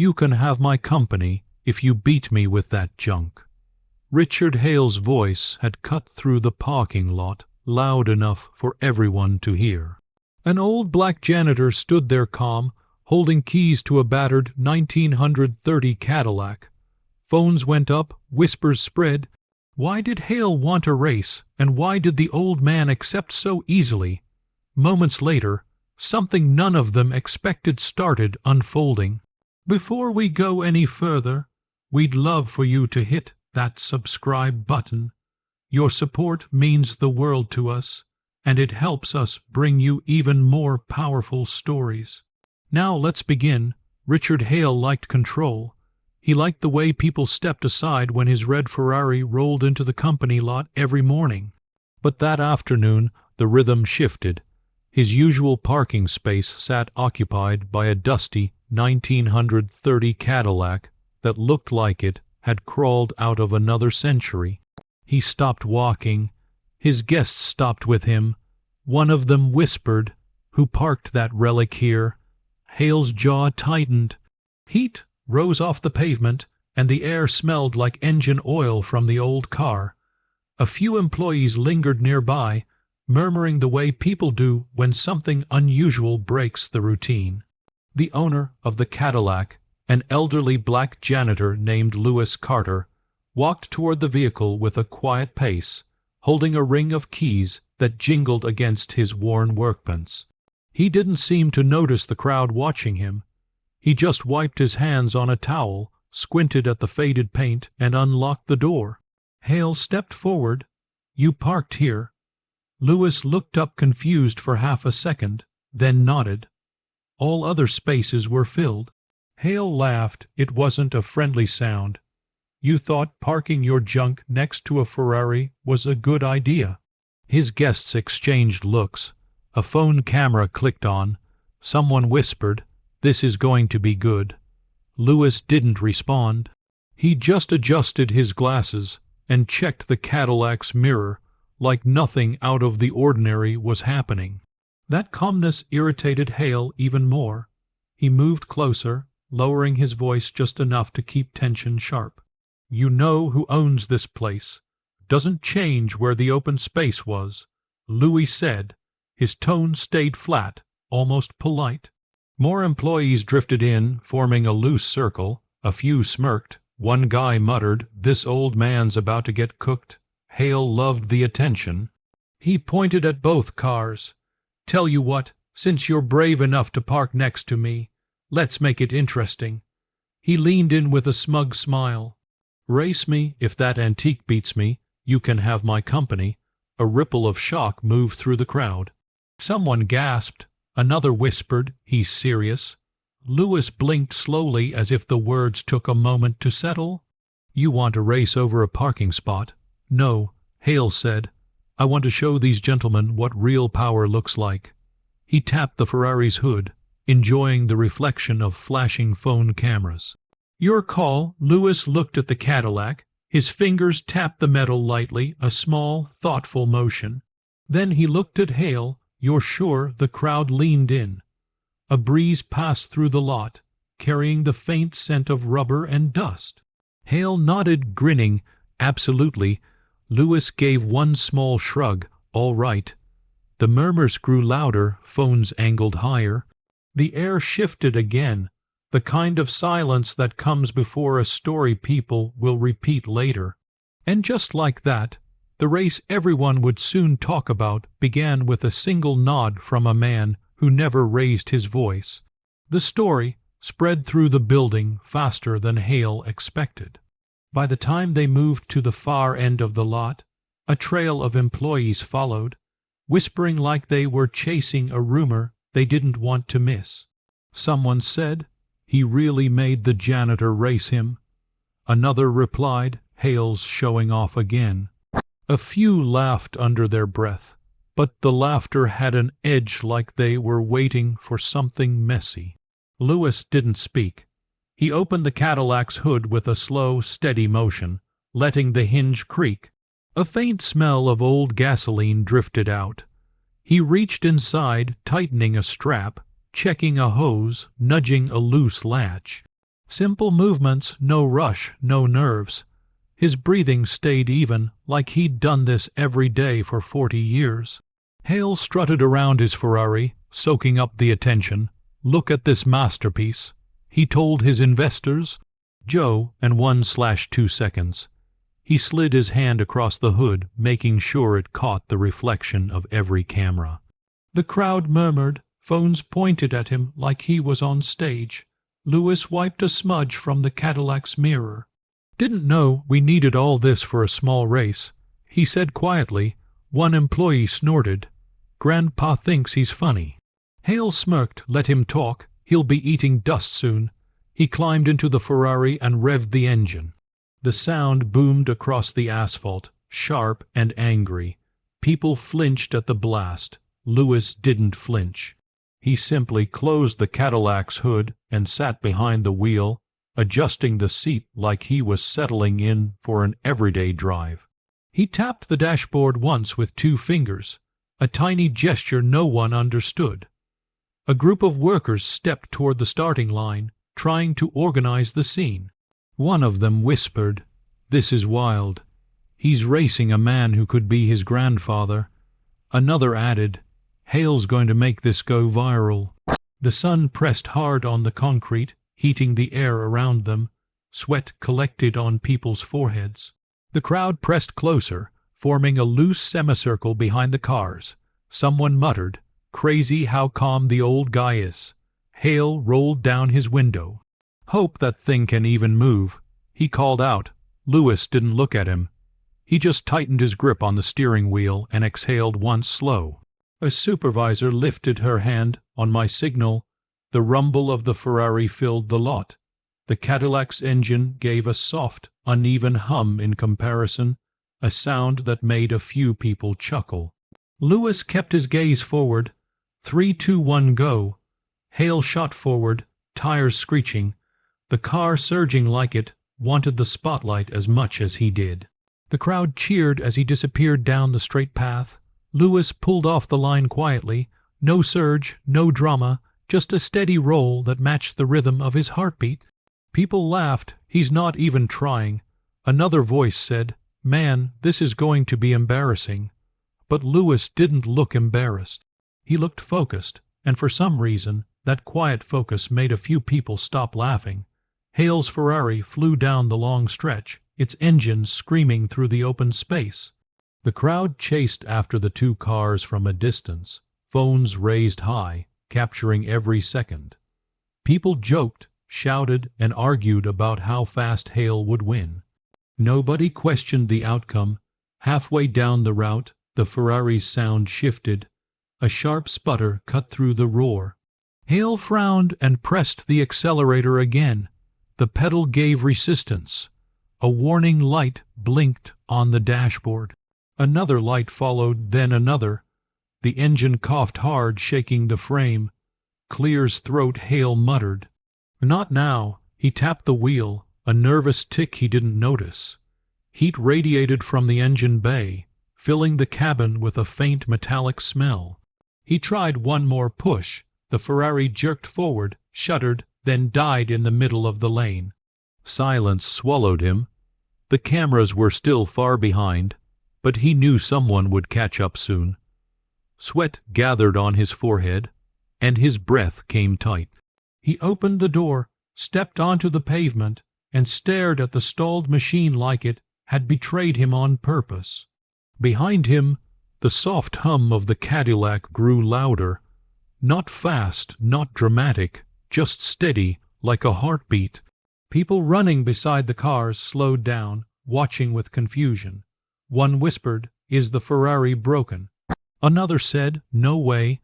You can have my company if you beat me with that junk." Richard Hale's voice had cut through the parking lot loud enough for everyone to hear. An old black janitor stood there calm, holding keys to a battered 1930 Cadillac. Phones went up, whispers spread. Why did Hale want a race, and why did the old man accept so easily? Moments later, something none of them expected started unfolding. "Before we go any further, we'd love for you to hit that subscribe button. Your support means the world to us, and it helps us bring you even more powerful stories." Now let's begin. Richard Hale liked control. He liked the way people stepped aside when his red Ferrari rolled into the company lot every morning. But that afternoon, the rhythm shifted. His usual parking space sat occupied by a dusty 1930 Cadillac that looked like it had crawled out of another century. He stopped walking. His guests stopped with him. One of them whispered, "Who parked that relic here?" Hale's jaw tightened. Heat rose off the pavement, and the air smelled like engine oil from the old car. A few employees lingered nearby, murmuring the way people do when something unusual breaks the routine. The owner of the Cadillac, an elderly black janitor named Lewis Carter, walked toward the vehicle with a quiet pace, holding a ring of keys that jingled against his worn workpants. He didn't seem to notice the crowd watching him. He just wiped his hands on a towel, squinted at the faded paint, and unlocked the door. Hale stepped forward. "You parked here." Lewis looked up confused for half a second, then nodded. All other spaces were filled. Hale laughed. It wasn't a friendly sound. "You thought parking your junk next to a Ferrari was a good idea." His guests exchanged looks. A phone camera clicked on. Someone whispered, "This is going to be good." Lewis didn't respond. He just adjusted his glasses and checked the Cadillac's mirror like nothing out of the ordinary was happening. That calmness irritated Hale even more. He moved closer, lowering his voice just enough to keep tension sharp. "You know who owns this place. Doesn't change where the open space was," Louis said. His tone stayed flat, almost polite. More employees drifted in, forming a loose circle. A few smirked. One guy muttered, "This old man's about to get cooked." Hale loved the attention. He pointed at both cars. "Tell you what, since you're brave enough to park next to me, let's make it interesting." He leaned in with a smug smile. "Race me if that antique beats me. You can have my company." A ripple of shock moved through the crowd. Someone gasped. Another whispered, "He's serious." Lewis blinked slowly as if the words took a moment to settle. "You want a race over a parking spot?" "No," Hale said. "I want to show these gentlemen what real power looks like." He tapped the Ferrari's hood, enjoying the reflection of flashing phone cameras. "Your call." Lewis looked at the Cadillac. His fingers tapped the metal lightly, a small, thoughtful motion. Then he looked at Hale. "You're sure?" The crowd leaned in. A breeze passed through the lot, carrying the faint scent of rubber and dust. Hale nodded, grinning. "Absolutely." Lewis gave one small shrug. "All right." The murmurs grew louder, phones angled higher. The air shifted again, the kind of silence that comes before a story people will repeat later. And just like that, the race everyone would soon talk about began with a single nod from a man who never raised his voice. The story spread through the building faster than Hale expected. By the time they moved to the far end of the lot, a trail of employees followed, whispering like they were chasing a rumor they didn't want to miss. Someone said, "He really made the janitor race him." Another replied, "Hale's showing off again." A few laughed under their breath, but the laughter had an edge like they were waiting for something messy. Lewis didn't speak. He opened the Cadillac's hood with a slow, steady motion, letting the hinge creak. A faint smell of old gasoline drifted out. He reached inside, tightening a strap, checking a hose, nudging a loose latch. Simple movements, no rush, no nerves. His breathing stayed even, like he'd done this every day for 40 years. Hale strutted around his Ferrari, soaking up the attention. "Look at this masterpiece," he told his investors. Joe, and 1/2 seconds. He slid his hand across the hood, making sure it caught the reflection of every camera. The crowd murmured, phones pointed at him like he was on stage. Lewis wiped a smudge from the Cadillac's mirror. "Didn't know we needed all this for a small race," he said quietly. One employee snorted. "Grandpa thinks he's funny." Hale smirked. "Let him talk. He'll be eating dust soon." He climbed into the Ferrari and revved the engine. The sound boomed across the asphalt, sharp and angry. People flinched at the blast. Lewis didn't flinch. He simply closed the Cadillac's hood and sat behind the wheel, adjusting the seat like he was settling in for an everyday drive. He tapped the dashboard once with 2 fingers, a tiny gesture no one understood. A group of workers stepped toward the starting line, trying to organize the scene. One of them whispered, "This is wild. He's racing a man who could be his grandfather." Another added, "Hale's going to make this go viral." The sun pressed hard on the concrete, heating the air around them. Sweat collected on people's foreheads. The crowd pressed closer, forming a loose semicircle behind the cars. Someone muttered, "Crazy how calm the old guy is." Hale rolled down his window. "Hope that thing can even move," he called out. Lewis didn't look at him. He just tightened his grip on the steering wheel and exhaled once slow. A supervisor lifted her hand on my signal. The rumble of the Ferrari filled the lot. The Cadillac's engine gave a soft, uneven hum in comparison, a sound that made a few people chuckle. Lewis kept his gaze forward. 3, 2, 1, go. Hale shot forward, tires screeching. The car, surging like it, wanted the spotlight as much as he did. The crowd cheered as he disappeared down the straight path. Lewis pulled off the line quietly. No surge, no drama, just a steady roll that matched the rhythm of his heartbeat. People laughed. "He's not even trying." Another voice said, "Man, this is going to be embarrassing." But Lewis didn't look embarrassed. He looked focused, and for some reason, that quiet focus made a few people stop laughing. Hale's Ferrari flew down the long stretch, its engine screaming through the open space. The crowd chased after the 2 cars from a distance, phones raised high, capturing every second. People joked, shouted, and argued about how fast Hale would win. Nobody questioned the outcome. Halfway down the route, the Ferrari's sound shifted. A sharp sputter cut through the roar. Hale frowned and pressed the accelerator again. The pedal gave resistance. A warning light blinked on the dashboard. Another light followed, then another. The engine coughed hard, shaking the frame. Clear's throat. Hale muttered, "Not now." He tapped the wheel, a nervous tick he didn't notice. Heat radiated from the engine bay, filling the cabin with a faint metallic smell. He tried one more push. The Ferrari jerked forward, shuddered, then died in the middle of the lane. Silence swallowed him. The cameras were still far behind, but he knew someone would catch up soon. Sweat gathered on his forehead, and his breath came tight. He opened the door, stepped onto the pavement, and stared at the stalled machine like it had betrayed him on purpose. Behind him, the soft hum of the Cadillac grew louder. Not fast, not dramatic, just steady, like a heartbeat. People running beside the cars slowed down, watching with confusion. One whispered, "Is the Ferrari broken?" Another said, no way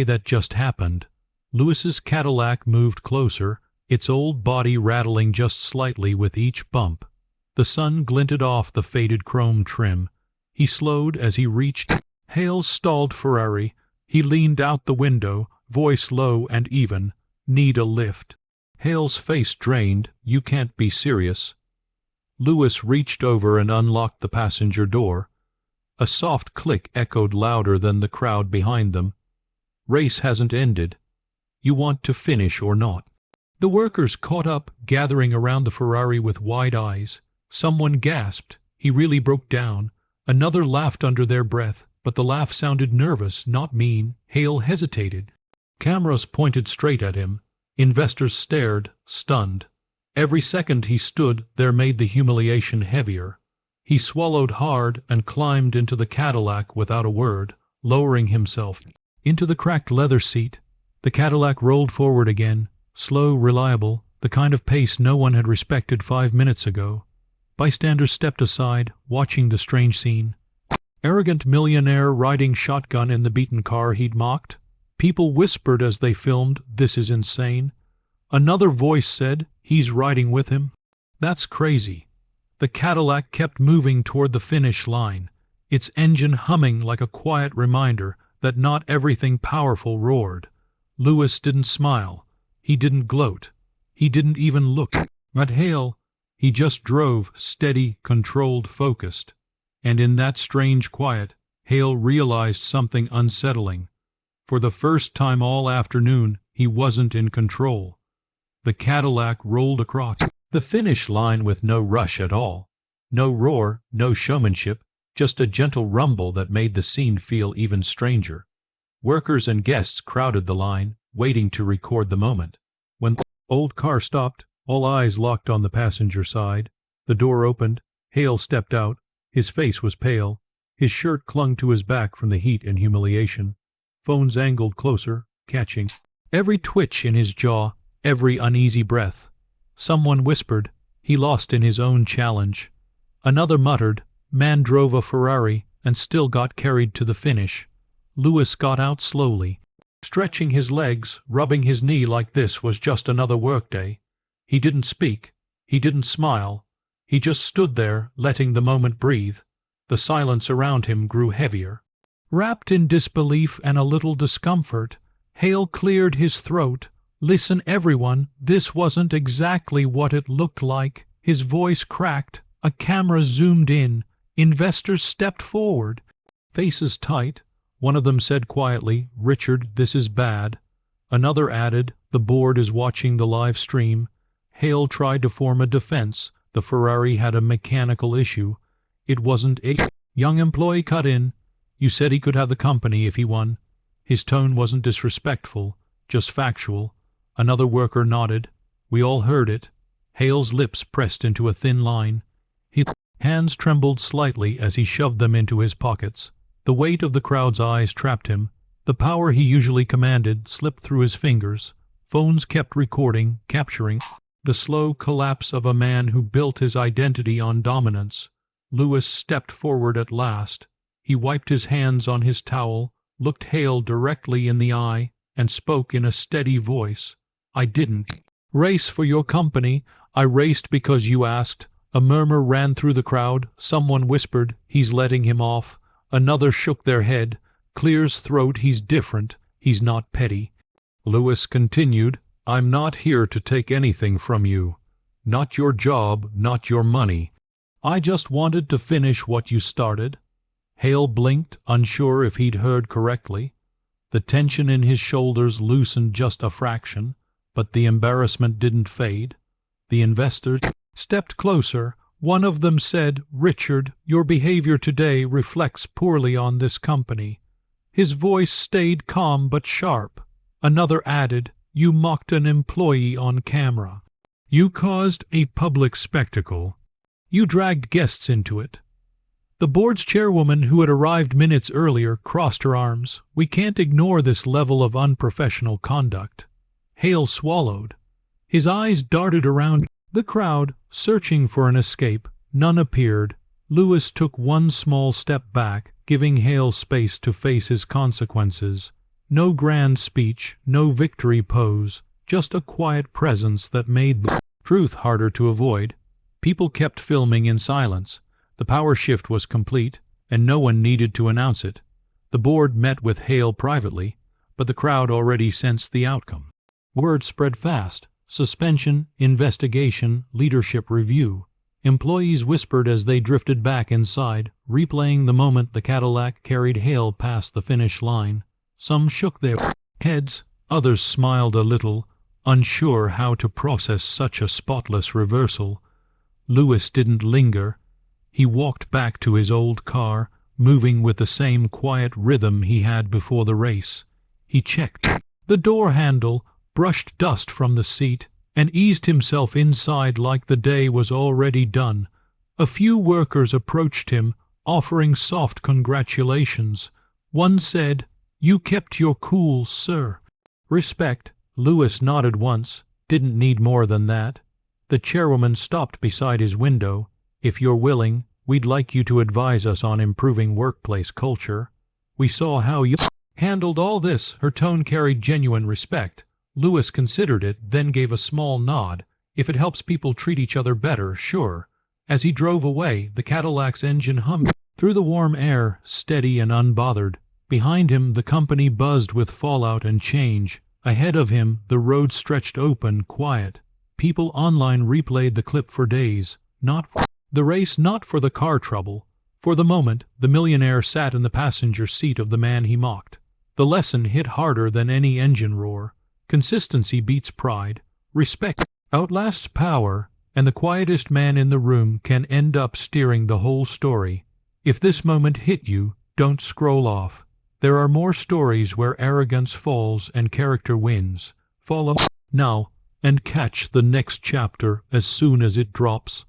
that just happened." Lewis's Cadillac moved closer, its old body rattling just slightly with each bump. The sun glinted off the faded chrome trim. He slowed as he reached Hale's stalled Ferrari. He leaned out the window, voice low and even, "Need a lift." Hale's face drained. "You can't be serious." Lewis reached over and unlocked the passenger door. A soft click echoed louder than the crowd behind them. "Race hasn't ended. You want to finish or not?" The workers caught up, gathering around the Ferrari with wide eyes. Someone gasped. He really broke down. Another laughed under their breath, but the laugh sounded nervous, not mean. Hale hesitated. Cameras pointed straight at him. Investors stared, stunned. Every second he stood there made the humiliation heavier. He swallowed hard and climbed into the Cadillac without a word, lowering himself into the cracked leather seat. The Cadillac rolled forward again, slow, reliable, the kind of pace no one had respected 5 minutes ago. Bystanders stepped aside, watching the strange scene. Arrogant millionaire riding shotgun in the beaten car he'd mocked. People whispered as they filmed, "This is insane." Another voice said, "He's riding with him." That's crazy. The Cadillac kept moving toward the finish line, its engine humming like a quiet reminder that not everything powerful roared. Lewis didn't smile. He didn't gloat. He didn't even look at Hale. He just drove, steady, controlled, focused. And in that strange quiet, Hale realized something unsettling. For the first time all afternoon, he wasn't in control. The Cadillac rolled across the finish line with no rush at all. No roar, no showmanship, just a gentle rumble that made the scene feel even stranger. Workers and guests crowded the line, waiting to record the moment. When the old car stopped, all eyes locked on the passenger side. The door opened. Hale stepped out. His face was pale. His shirt clung to his back from the heat and humiliation. Phones angled closer, catching every twitch in his jaw, every uneasy breath. Someone whispered, "He lost in his own challenge." Another muttered, "Man drove a Ferrari and still got carried to the finish." Lewis got out slowly, stretching his legs, rubbing his knee like this was just another workday. He didn't speak. He didn't smile. He just stood there, letting the moment breathe. The silence around him grew heavier. Wrapped in disbelief and a little discomfort, Hale cleared his throat. "Listen, everyone, this wasn't exactly what it looked like." His voice cracked. A camera zoomed in. Investors stepped forward, faces tight. One of them said quietly, "Richard, this is bad." Another added, "The board is watching the live stream." Hale tried to form a defense. The Ferrari had a mechanical issue. It wasn't a young employee cut in. "You said he could have the company if he won." His tone wasn't disrespectful, just factual. Another worker nodded. We all heard it. Hale's lips pressed into a thin line. His hands trembled slightly as he shoved them into his pockets. The weight of the crowd's eyes trapped him. The power he usually commanded slipped through his fingers. Phones kept recording, capturing the slow collapse of a man who built his identity on dominance. Lewis stepped forward at last. He wiped his hands on his towel, looked Hale directly in the eye, and spoke in a steady voice. "I didn't race for your company. I raced because you asked." A murmur ran through the crowd. Someone whispered, "He's letting him off." Another shook their head. Clears throat, "He's different. He's not petty." Lewis continued, "I'm not here to take anything from you. Not your job, not your money. I just wanted to finish what you started." Hale blinked, unsure if he'd heard correctly. The tension in his shoulders loosened just a fraction, but the embarrassment didn't fade. The investors stepped closer. One of them said, "Richard, your behavior today reflects poorly on this company." His voice stayed calm but sharp. Another added, "You mocked an employee on camera. You caused a public spectacle. You dragged guests into it." The board's chairwoman, who had arrived minutes earlier, crossed her arms. "We can't ignore this level of unprofessional conduct." Hale swallowed. His eyes darted around the crowd, searching for an escape. None appeared. Lewis took one small step back, giving Hale space to face his consequences. No grand speech, no victory pose, just a quiet presence that made the truth harder to avoid. People kept filming in silence. The power shift was complete, and no one needed to announce it. The board met with Hale privately, but the crowd already sensed the outcome. Word spread fast. Suspension, investigation, leadership review. Employees whispered as they drifted back inside, replaying the moment the Cadillac carried Hale past the finish line. Some shook their heads, others smiled a little. unsure how to process such a spotless reversal. Lewis didn't linger. He walked back to his old car, moving with the same quiet rhythm he had before the race. He checked the door handle, brushed dust from the seat, and eased himself inside like the day was already done. A few workers approached him, offering soft congratulations. One said, "You kept your cool, sir." Respect. Lewis nodded once. Didn't need more than that. The chairwoman stopped beside his window. "If you're willing, we'd like you to advise us on improving workplace culture. We saw how you handled all this." Her tone carried genuine respect. Lewis considered it, then gave a small nod. "If it helps people treat each other better, sure." As he drove away, the Cadillac's engine hummed through the warm air, steady and unbothered. Behind him, the company buzzed with fallout and change. Ahead of him, the road stretched open, quiet. People online replayed the clip for days. Not for the race, not for the car trouble. For the moment, the millionaire sat in the passenger seat of the man he mocked. The lesson hit harder than any engine roar. Consistency beats pride. Respect outlasts power, and the quietest man in the room can end up steering the whole story. If this moment hit you, don't scroll off. There are more stories where arrogance falls and character wins. Follow now and catch the next chapter as soon as it drops.